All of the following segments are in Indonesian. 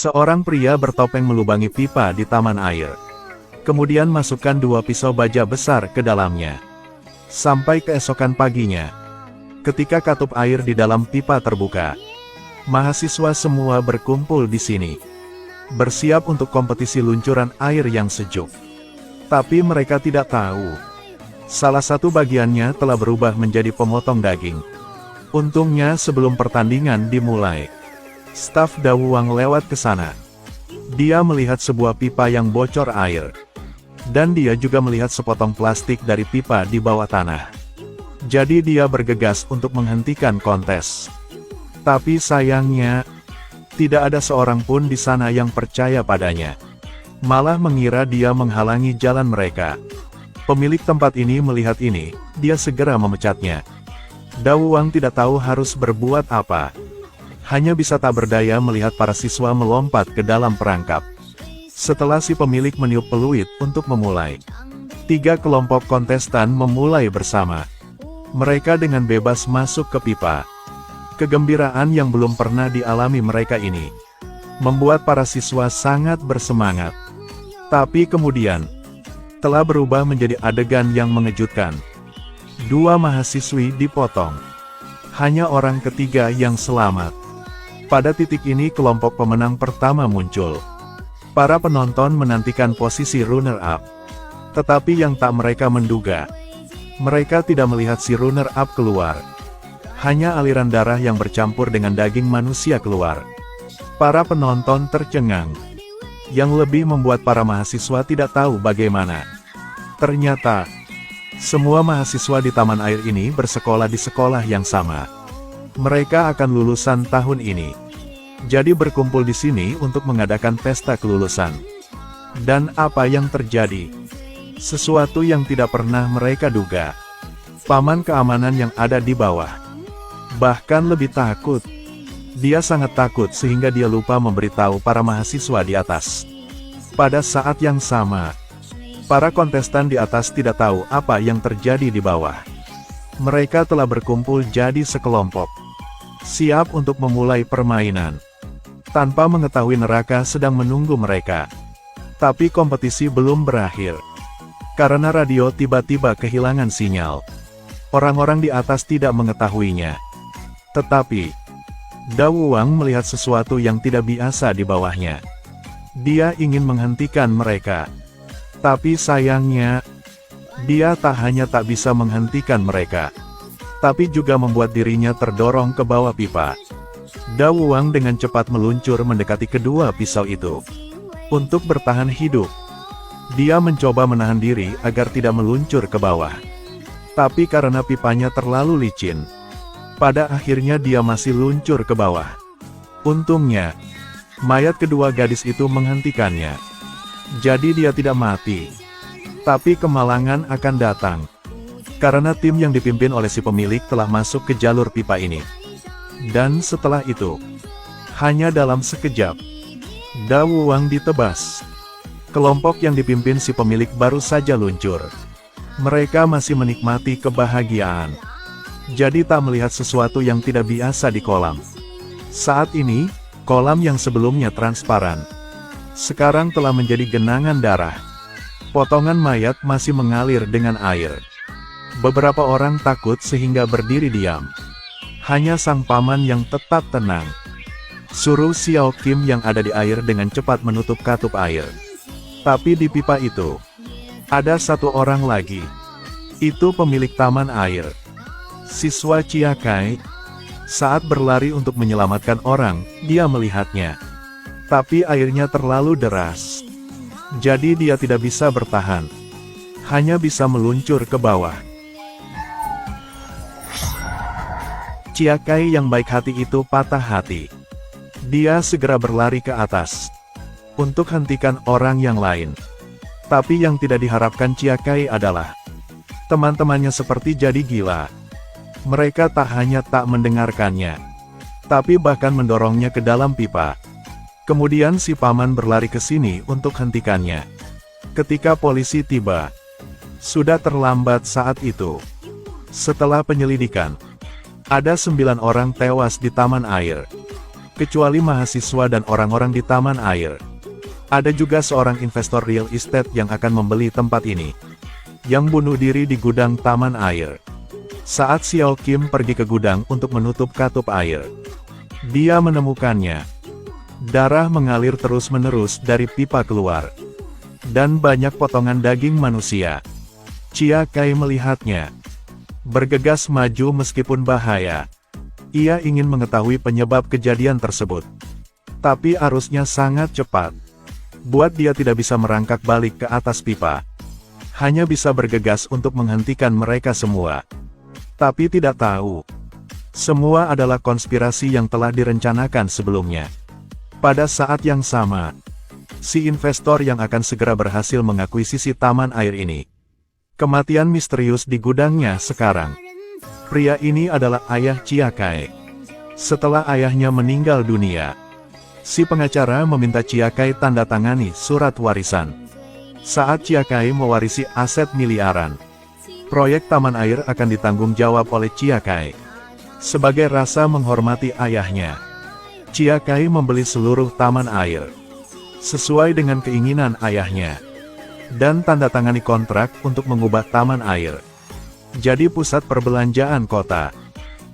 Seorang pria bertopeng melubangi pipa di taman air. Kemudian masukkan 2 pisau baja besar ke dalamnya. Sampai keesokan paginya, ketika katup air di dalam pipa terbuka, mahasiswa semua berkumpul di sini, bersiap untuk kompetisi luncuran air yang sejuk. Tapi mereka tidak tahu, salah satu bagiannya telah berubah menjadi pemotong daging. Untungnya sebelum pertandingan dimulai, staf Dawuang lewat ke sana. Dia melihat sebuah pipa yang bocor air. Dan dia juga melihat sepotong plastik dari pipa di bawah tanah. Jadi dia bergegas untuk menghentikan kontes. Tapi sayangnya, tidak ada seorang pun di sana yang percaya padanya. Malah mengira dia menghalangi jalan mereka. Pemilik tempat ini melihat ini, dia segera memecatnya. Dawuang tidak tahu harus berbuat apa. Hanya bisa tak berdaya melihat para siswa melompat ke dalam perangkap. Setelah si pemilik meniup peluit untuk memulai, 3 kelompok kontestan memulai bersama. Mereka dengan bebas masuk ke pipa. Kegembiraan yang belum pernah dialami mereka ini membuat para siswa sangat bersemangat. Tapi kemudian, telah berubah menjadi adegan yang mengejutkan. 2 mahasiswi dipotong. Hanya orang ketiga yang selamat. Pada titik ini kelompok pemenang pertama muncul. Para penonton menantikan posisi runner-up. Tetapi yang tak mereka menduga, mereka tidak melihat si runner-up keluar. Hanya aliran darah yang bercampur dengan daging manusia keluar. Para penonton tercengang. Yang lebih membuat para mahasiswa tidak tahu bagaimana. Ternyata, semua mahasiswa di taman air ini bersekolah di sekolah yang sama. Mereka akan lulusan tahun ini. Jadi berkumpul di sini untuk mengadakan pesta kelulusan. Dan apa yang terjadi? Sesuatu yang tidak pernah mereka duga. Paman keamanan yang ada di bawah bahkan lebih takut. Dia sangat takut sehingga dia lupa memberitahu para mahasiswa di atas. Pada saat yang sama, para kontestan di atas tidak tahu apa yang terjadi di bawah. Mereka telah berkumpul jadi sekelompok, siap untuk memulai permainan. Tanpa mengetahui neraka sedang menunggu mereka. Tapi kompetisi belum berakhir. Karena radio tiba-tiba kehilangan sinyal. Orang-orang di atas tidak mengetahuinya. Tetapi, Dawuang melihat sesuatu yang tidak biasa di bawahnya. Dia ingin menghentikan mereka. Tapi sayangnya, dia tak hanya tak bisa menghentikan mereka, tapi juga membuat dirinya terdorong ke bawah pipa. Dawuang dengan cepat meluncur mendekati kedua pisau itu. Untuk bertahan hidup, dia mencoba menahan diri agar tidak meluncur ke bawah. Tapi karena pipanya terlalu licin, pada akhirnya dia masih luncur ke bawah. Untungnya, mayat kedua gadis itu menghentikannya. Jadi dia tidak mati. Tapi kemalangan akan datang. Karena tim yang dipimpin oleh si pemilik telah masuk ke jalur pipa ini. Dan setelah itu, hanya dalam sekejap, Dawuang ditebas. Kelompok yang dipimpin si pemilik baru saja luncur. Mereka masih menikmati kebahagiaan. Jadi tak melihat sesuatu yang tidak biasa di kolam. Saat ini, kolam yang sebelumnya transparan, sekarang telah menjadi genangan darah. Potongan mayat masih mengalir dengan air. Beberapa orang takut sehingga berdiri diam. Hanya sang paman yang tetap tenang. Suruh Xiao Kim yang ada di air dengan cepat menutup katup air. Tapi di pipa itu, ada satu orang lagi. Itu pemilik taman air. Siswa Chiakai. Saat berlari untuk menyelamatkan orang, dia melihatnya. Tapi airnya terlalu deras. Jadi dia tidak bisa bertahan. Hanya bisa meluncur ke bawah. Chiakai yang baik hati itu patah hati. Dia segera berlari ke atas untuk hentikan orang yang lain. Tapi yang tidak diharapkan Chiakai adalah teman-temannya seperti jadi gila. Mereka tak hanya tak mendengarkannya, tapi bahkan mendorongnya ke dalam pipa. Kemudian si paman berlari ke sini untuk hentikannya. Ketika polisi tiba, sudah terlambat saat itu. Setelah penyelidikan, ada 9 orang tewas di taman air. kecuali mahasiswa dan orang-orang di taman air. Ada juga seorang investor real estate yang akan membeli tempat ini, yang bunuh diri di gudang taman air. Saat Xiao Kim pergi ke gudang untuk menutup katup air, dia menemukannya. Darah mengalir terus-menerus dari pipa keluar, dan banyak potongan daging manusia. Chia Kai melihatnya, bergegas maju meskipun bahaya. Ia ingin mengetahui penyebab kejadian tersebut, tapi arusnya sangat cepat, buat dia tidak bisa merangkak balik ke atas pipa. Hanya bisa bergegas untuk menghentikan mereka semua. Tapi tidak tahu, semua adalah konspirasi yang telah direncanakan sebelumnya. Pada saat yang sama, si investor yang akan segera berhasil mengakuisisi taman air ini. Kematian misterius di gudangnya sekarang. Pria ini adalah ayah Chia Kai. Setelah ayahnya meninggal dunia, si pengacara meminta Chia Kai tanda tangani surat warisan. Saat Chia Kai mewarisi aset miliaran, proyek taman air akan ditanggung jawab oleh Chia Kai. Sebagai rasa menghormati ayahnya, Chia Kai membeli seluruh taman air, sesuai dengan keinginan ayahnya, dan tanda tangani kontrak untuk mengubah taman air jadi pusat perbelanjaan kota.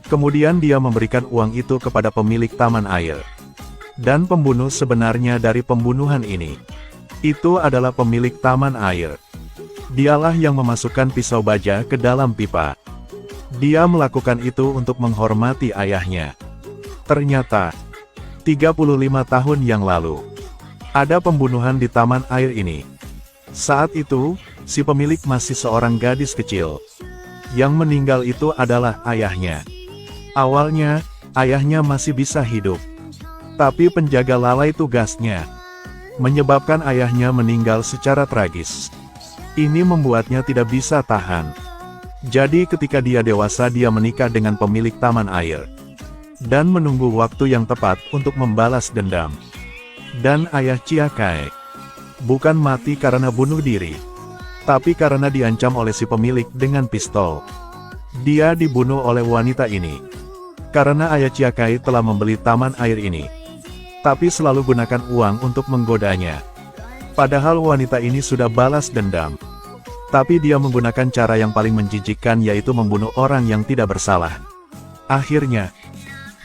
Kemudian dia memberikan uang itu kepada pemilik taman air. Dan pembunuh sebenarnya dari pembunuhan ini, itu adalah pemilik taman air. Dialah yang memasukkan pisau baja ke dalam pipa. Dia melakukan itu untuk menghormati ayahnya. Ternyata, 35 tahun yang lalu, ada pembunuhan di taman air ini. Saat itu, si pemilik masih seorang gadis kecil. Yang meninggal itu adalah ayahnya. Awalnya, ayahnya masih bisa hidup. Tapi penjaga lalai tugasnya, menyebabkan ayahnya meninggal secara tragis. Ini membuatnya tidak bisa tahan. Jadi ketika dia dewasa dia menikah dengan pemilik taman air. Dan menunggu waktu yang tepat untuk membalas dendam. Dan ayah Chia Kai bukan mati karena bunuh diri, tapi karena diancam oleh si pemilik dengan pistol. Dia dibunuh oleh wanita ini. Karena ayah Chia Kai telah membeli taman air ini, tapi selalu gunakan uang untuk menggodanya. Padahal wanita ini sudah balas dendam. Tapi dia menggunakan cara yang paling menjijikkan, yaitu membunuh orang yang tidak bersalah. Akhirnya,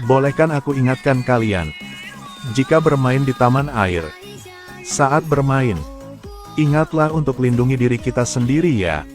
bolehkan aku ingatkan kalian, jika bermain di taman air, saat bermain, ingatlah untuk lindungi diri kita sendiri ya.